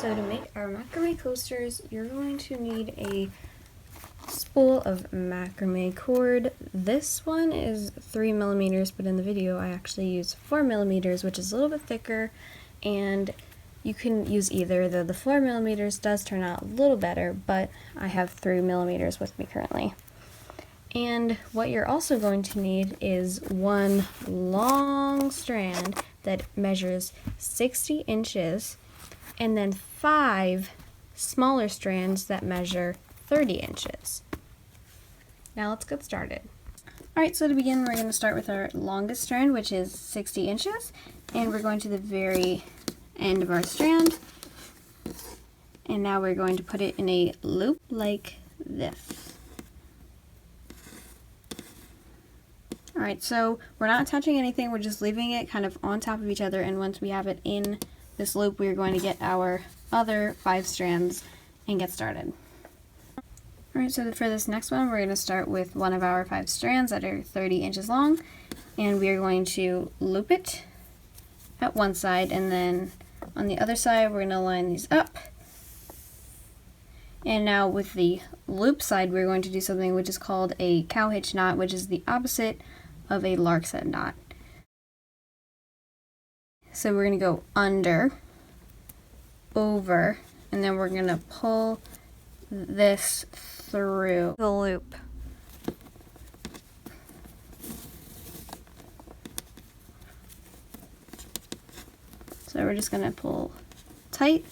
So to make our macrame coasters, you're going to need a spool of macrame cord. This one is 3mm, but in the video I actually use 4mm, which is a little bit thicker, and you can use either. The 4mm does turn out a little better, but I have 3mm with me currently. And what you're also going to need is one long strand that measures 60 inches, and then 5 smaller strands that measure 30 inches. Now let's get started. Alright, so to begin, we're going to start with our longest strand, which is 60 inches, and we're going to the very end of our strand, and now we're going to put it in a loop like this. Alright, so we're not attaching anything, we're just leaving it kind of on top of each other, and once we have it in this loop, we're going to get our other 5 strands and get started. Alright, so for this next one, we're going to start with one of our 5 strands that are 30 inches long, and we are going to loop it at one side, and then on the other side, we're going to line these up. And now with the loop side, we're going to do something which is called a cow hitch knot, which is the opposite of a lark's head knot. So we're going to go under, over, and then we're going to pull this through the loop. So we're just going to pull tight,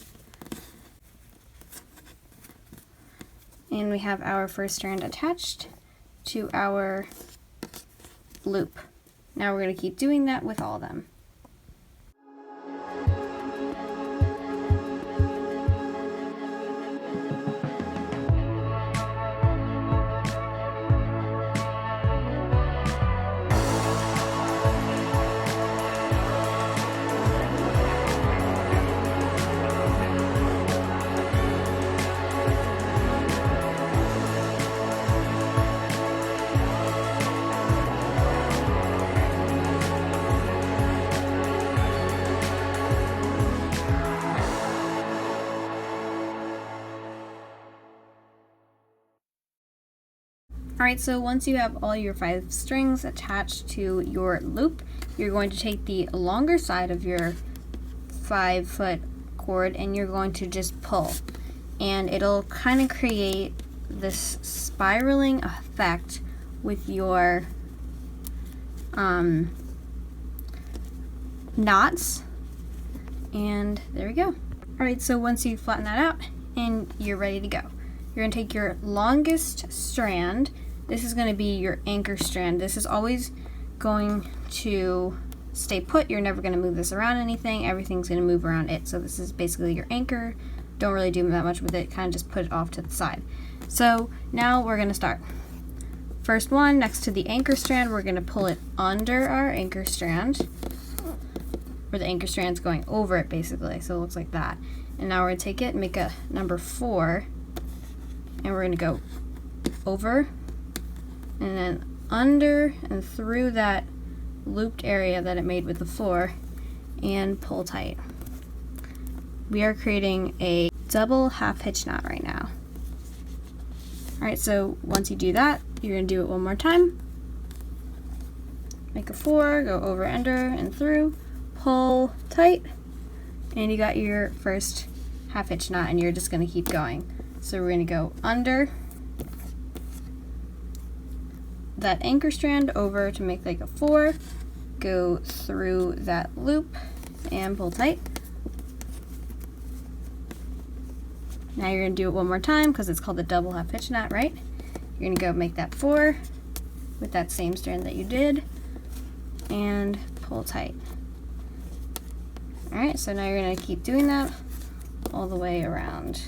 and we have our first strand attached to our loop. Now we're going to keep doing that with all of them. Alright, so once you have all your 5 strings attached to your loop, you're going to take the longer side of your 5-foot cord and you're going to just pull. And it'll kind of create this spiraling effect with your knots. And there we go. Alright, so once you flatten that out and you're ready to go, you're going to take your longest strand. This is going to be your anchor strand. This is always going to stay put. You're never going to move this around anything. Everything's going to move around it. So this is basically your anchor. Don't really do that much with it. Kind of just put it off to the side. So now we're going to start. First one, next to the anchor strand, we're going to pull it under our anchor strand, where the anchor strand's going over it basically. So it looks like that. And now we're going to take it and make a number 4. And we're going to go over and then under and through that looped area that it made with the 4 and pull tight. We are creating a double half hitch knot right now. Alright, so once you do that, you're going to do it one more time. Make a 4, go over, under, and through, pull tight, and you got your first half hitch knot, and you're just going to keep going. So we're going to go under that anchor strand over to make like a 4, go through that loop and pull tight. Now you're going to do it one more time because it's called the double half hitch knot, right? You're going to go make that 4 with that same strand that you did and pull tight. Alright, so now you're going to keep doing that all the way around.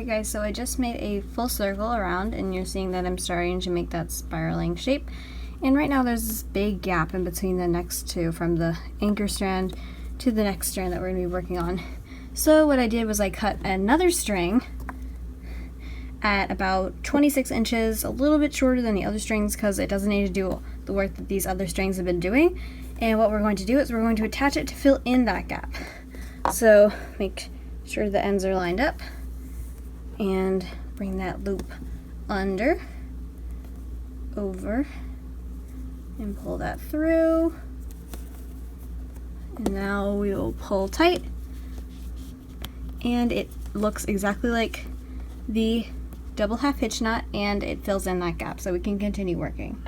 Alright guys, so I just made a full circle around, and you're seeing that I'm starting to make that spiraling shape. And right now there's this big gap in between the next two, from the anchor strand to the next strand that we're going to be working on. So what I did was I cut another string at about 26 inches, a little bit shorter than the other strings because it doesn't need to do the work that these other strings have been doing. And what we're going to do is we're going to attach it to fill in that gap. So make sure the ends are lined up and bring that loop under, over, and pull that through. And now we will pull tight, and it looks exactly like the double half hitch knot, and it fills in that gap, so we can continue working.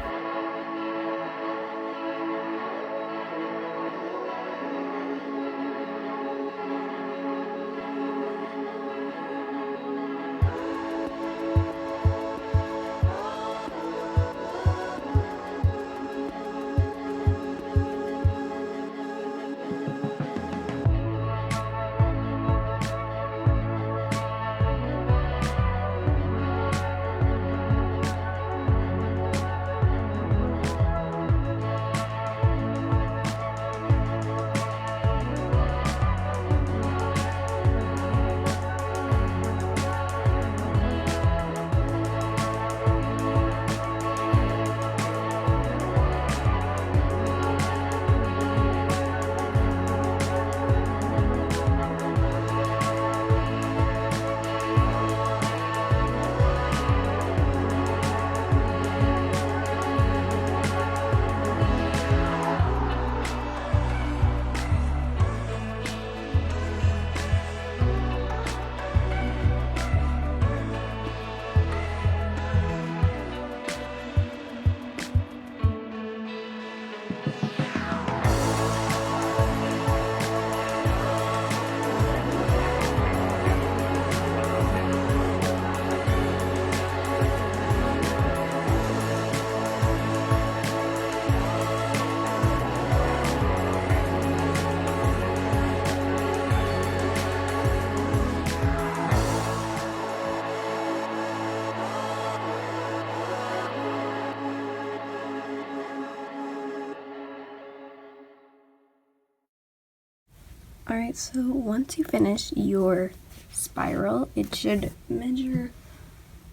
Alright, so once you finish your spiral, it should measure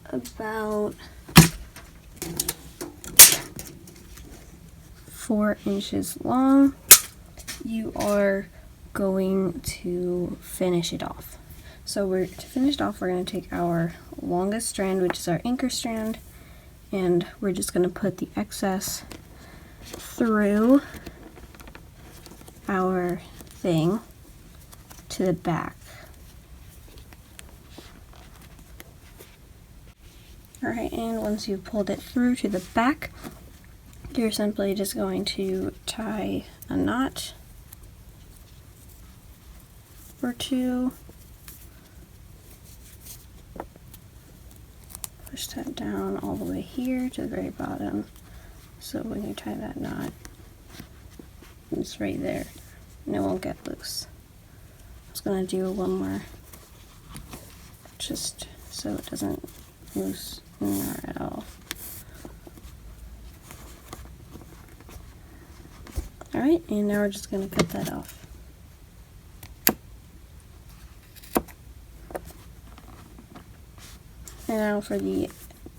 about 4 inches long. You are going to finish it off. So to finish it off, we're going to take our longest strand, which is our anchor strand, and we're just going to put the excess through our thing to the back. Alright, and once you've pulled it through to the back, you're simply just going to tie a knot or two, push that down all the way here to the very bottom, so when you tie that knot, it's right there and it won't get loose. I'm just going to do one more just so it doesn't loosen at all. Alright, and now we're just going to cut that off. And now for the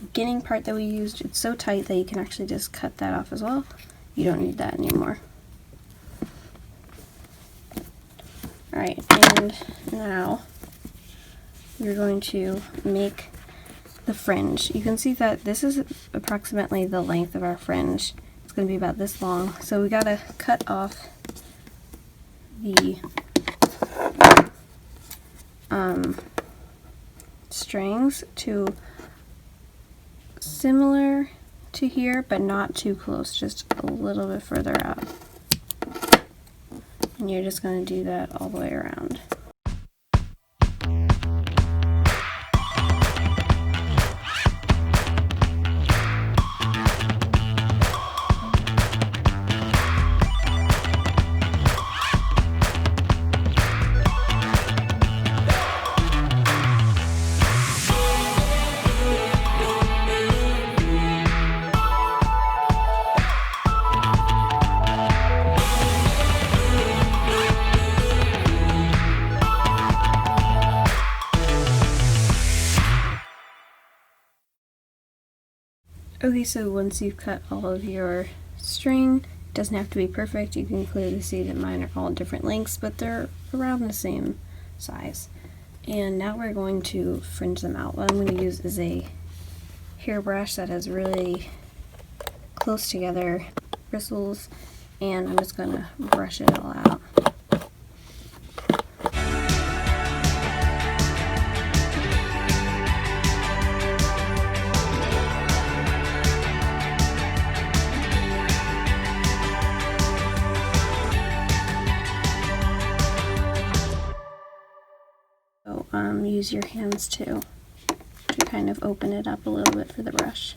beginning part that we used, it's so tight that you can actually just cut that off as well. You don't need that anymore. Alright, and now you're going to make the fringe. You can see that this is approximately the length of our fringe. It's going to be about this long. So we got to cut off the strings to similar to here, but not too close, just a little bit further out. And you're just going to do that all the way around. Okay, so once you've cut all of your string, it doesn't have to be perfect. You can clearly see that mine are all different lengths, but they're around the same size. And now we're going to fringe them out. What I'm going to use is a hairbrush that has really close together bristles, and I'm just going to brush it all out. So use your hands to kind of open it up a little bit for the brush.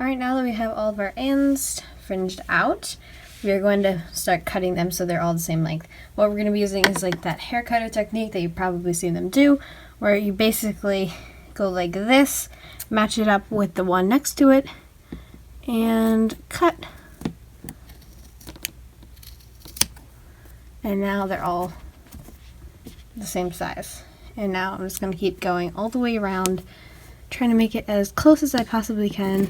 Alright, now that we have all of our ends fringed out, we are going to start cutting them so they're all the same length. What we're going to be using is like that hair cutter technique that you've probably seen them do, where you basically go like this, match it up with the one next to it, and cut. And now they're all the same size. And now I'm just going to keep going all the way around, trying to make it as close as I possibly can.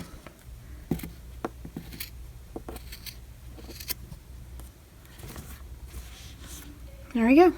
There we go.